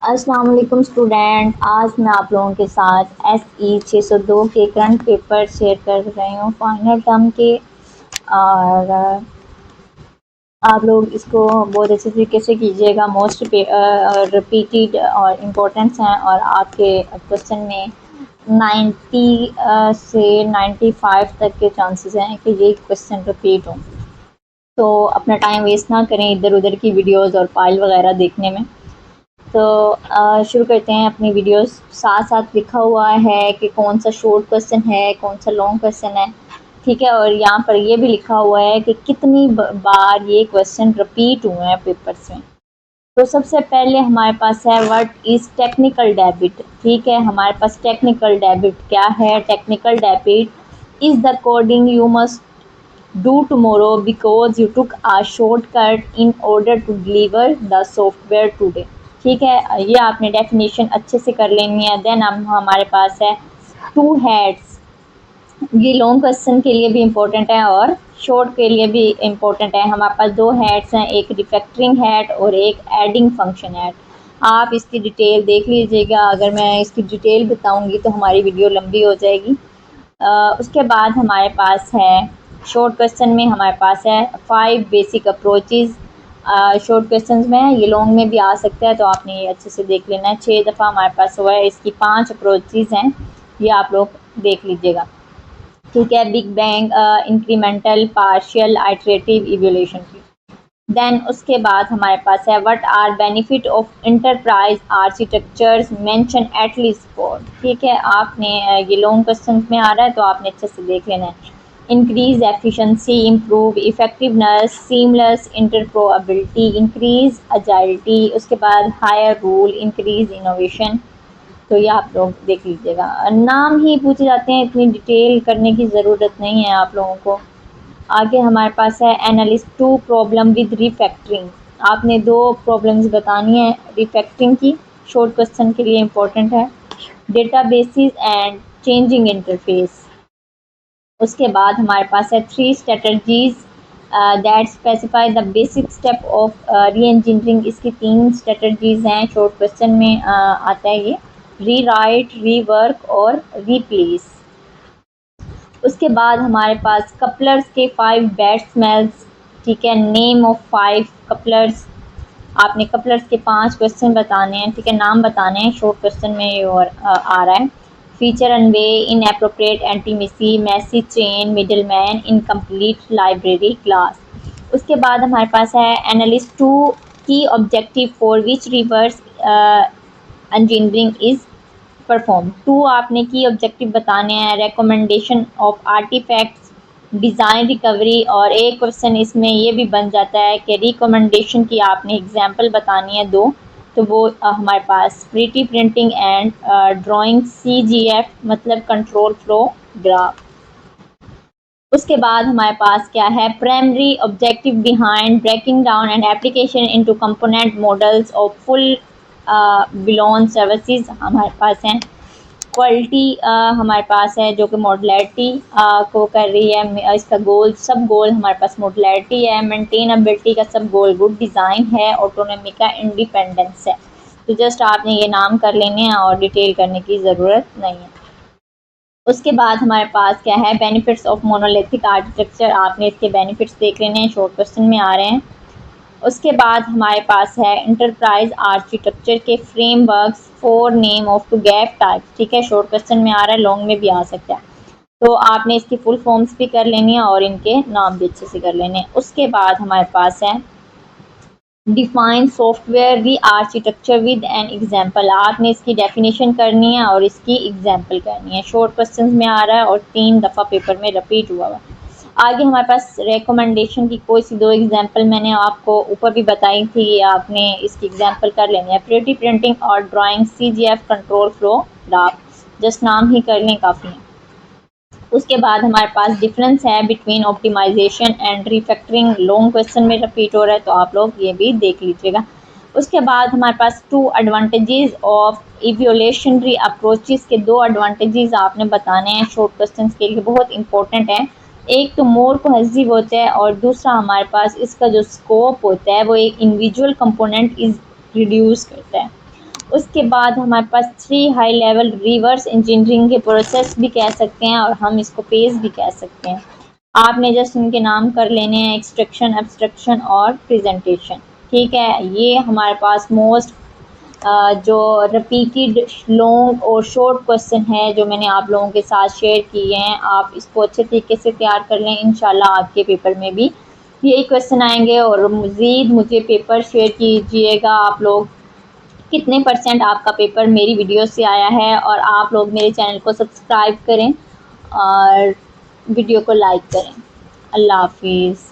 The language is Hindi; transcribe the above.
अस्सलाम वालेकुम स्टूडेंट। आज मैं आप लोगों के साथ SE 602 के करंट पेपर शेयर कर रही हूँ फाइनल टर्म के। और आप लोग इसको बहुत अच्छे तरीके से कीजिएगा। मोस्ट रिपीटेड और इम्पोर्टेंट्स हैं और आपके क्वेश्चन में 90 से 95 तक के चांसेस हैं कि ये क्वेश्चन रिपीट हों। तो अपना टाइम वेस्ट ना करें इधर उधर की वीडियोज़ और फाइल वगैरह देखने में। तो शुरू करते हैं अपनी वीडियोस। साथ साथ लिखा हुआ है कि कौन सा शॉर्ट क्वेश्चन है, कौन सा लॉन्ग क्वेश्चन है, ठीक है। और यहाँ पर ये भी लिखा हुआ है कि कितनी बार ये क्वेश्चन रिपीट हुए हैं पेपर्स में। तो सबसे पहले हमारे पास है व्हाट इज़ टेक्निकल डेबिट। ठीक है, हमारे पास टेक्निकल डेबिट क्या है। टेक्निकल डेबिट is the coding you must do tomorrow because you took a shortcut in order to deliver the software today. ठीक है, ये आपने डेफिनेशन अच्छे से कर लेनी है। देन अब हमारे पास है टू हेड्स। ये लॉन्ग क्वेश्चन के लिए भी इम्पोर्टेंट है और शॉर्ट के लिए भी इम्पोर्टेंट है। हमारे पास दो हेड्स हैं, एक रिफैक्टरिंग हेड और एक एडिंग फंक्शन हेड। आप इसकी डिटेल देख लीजिएगा। अगर मैं इसकी डिटेल बताऊंगी तो हमारी वीडियो लंबी हो जाएगी। उसके बाद हमारे पास है शॉर्ट क्वेश्चन में हमारे पास है 5 बेसिक अप्रोचेज़। शॉर्ट क्वेश्चंस में है, ये लॉन्ग में भी आ सकता है, तो आपने ये अच्छे से देख लेना है। 6 दफ़ा हमारे पास हुआ है, इसकी 5 अप्रोचेज़ हैं, ये आप लोग देख लीजिएगा। ठीक है, big bang, incremental, partial, iterative, evolution की। देन उसके बाद हमारे पास है what are benefit of enterprise architectures mention at least four. ठीक है, आपने ये लॉन्ग क्वेश्चन में आ रहा है तो आपने अच्छे से देख लेना है। Increase efficiency, improve effectiveness, seamless interoperability, increase agility. उसके बाद हायर रूल, इंक्रीज इनोवेशन। तो ये आप लोग देख लीजिएगा। नाम ही पूछे जाते हैं, इतनी डिटेल करने की ज़रूरत नहीं है आप लोगों को। आगे हमारे पास है analyst two problem with refactoring. आपने दो प्रॉब्लम्स बतानी है रिफैक्टरिंग की, शॉर्ट क्वेश्चन के लिए इम्पोर्टेंट है। Databases and changing interface. उसके बाद हमारे पास है 3 strategies that specify the basic step of री इंजीनियरिंग। इसकी 3 स्ट्रेटजीज हैं, शॉर्ट क्वेश्चन में आता है ये। री राइट, रीवर्क और रिप्लेस। उसके बाद हमारे पास कपलर्स के 5 बैड स्मेल्स। ठीक है, नेम ऑफ 5 कपलर्स। आपने कपलर्स के 5 क्वेश्चन बताने हैं, ठीक है, नाम बताने हैं। शॉर्ट क्वेश्चन में ये और आ रहा है। Feature envy, inappropriate intimacy, message chain, middle man, incomplete library class. उसके बाद हमारे पास है analyst two key objective for which reverse engineering is perform. 2 आपने की ऑब्जेक्टिव बताने हैं, recommendation of artifacts, design recovery. और एक क्वेश्चन इसमें ये भी बन जाता है कि रिकमेंडेशन की आपने एग्जांपल बतानी है 2। तो वो हमारे पास pretty printing and drawing CGF मतलब कंट्रोल फ्लो ग्राफ। उसके बाद हमारे पास क्या है primary objective behind breaking down and application into component models of full blown services हमारे पास हैं। क्वालिटी हमारे पास है जो कि मॉडुलैरिटी को कर रही है। इसका गोल सब गोल हमारे पास मॉडुलैरिटी है। मेंटेनेबिलिटी का सब गोल गुड डिज़ाइन है। ऑटोनॉमी का इंडिपेंडेंस है। तो जस्ट आपने ये नाम कर लेने हैं और डिटेल करने की ज़रूरत नहीं है। उसके बाद हमारे पास क्या है बेनिफिट्स ऑफ मोनोलिथिक आर्किटेक्चर। आपने इसके बेनिफिट्स देख लेने हैं, शॉर्ट क्वेश्चन में आ रहे हैं। उसके बाद हमारे पास है इंटरप्राइज आर्किटेक्चर के frameworks for name of two gap types. ठीक है, शॉर्ट क्वेश्चन में आ रहा है, लॉन्ग में भी आ सकता है। तो आपने इसकी फुल फॉर्म्स भी कर लेनी है और इनके नाम भी अच्छे से कर लेने हैं। उसके बाद हमारे पास है डिफाइन सॉफ्टवेयर री आर्किटेक्चर विद एन एग्जाम्पल। आपने इसकी डेफिनेशन करनी है और इसकी एग्जाम्पल करनी है। शॉर्ट क्वेश्चन में आ रहा है और 3 दफ़ा पेपर में रिपीट हुआ है। आगे हमारे पास रिकमेंडेशन की कोई सी 2 एग्जाम्पल मैंने आपको ऊपर भी बताई थी, आपने इसकी एग्जाम्पल कर लेनी है। प्रीटी प्रिंटिंग और drawing CGF control flow graph. Just नाम ही कर लें, काफ़ी है। उसके बाद हमारे पास डिफरेंस है between optimisation and refactoring. Long question में रिपीट हो रहा है तो आप लोग ये भी देख लीजिएगा। उसके बाद हमारे पास 2 एडवांटेजेस ऑफ इवोल्यूशनरी अप्रोचेस के 2 एडवांटेजेस आपने बताने हैं, शॉर्ट क्वेश्चन के लिए बहुत इंपॉर्टेंट है। एक तो मोर कोहेसिव होता है और दूसरा हमारे पास इसका जो स्कोप होता है वो एक इंडिविजुअल कंपोनेंट इज रिड्यूस करता है। उसके बाद हमारे पास 3 हाई लेवल रिवर्स इंजीनियरिंग के प्रोसेस भी कह सकते हैं और हम इसको पेज भी कह सकते हैं। आपने जस्ट इनके नाम कर लेने हैं, एक्सट्रैक्शन, एब्स्ट्रैक्शन और प्रेजेंटेशन। ठीक है, ये हमारे पास मोस्ट जो रिपीटेड लॉन्ग और शॉर्ट क्वेश्चन है जो मैंने आप लोगों के साथ शेयर किए हैं। आप इसको अच्छे तरीके से तैयार कर लें, इंशाल्लाह आपके पेपर में भी यही क्वेश्चन आएंगे। और मज़ीद मुझे पेपर शेयर कीजिएगा आप लोग, कितने % आपका पेपर मेरी वीडियो से आया है, और आप लोग मेरे चैनल को सब्सक्राइब करें और वीडियो को लाइक करें। अल्लाह हाफिज़।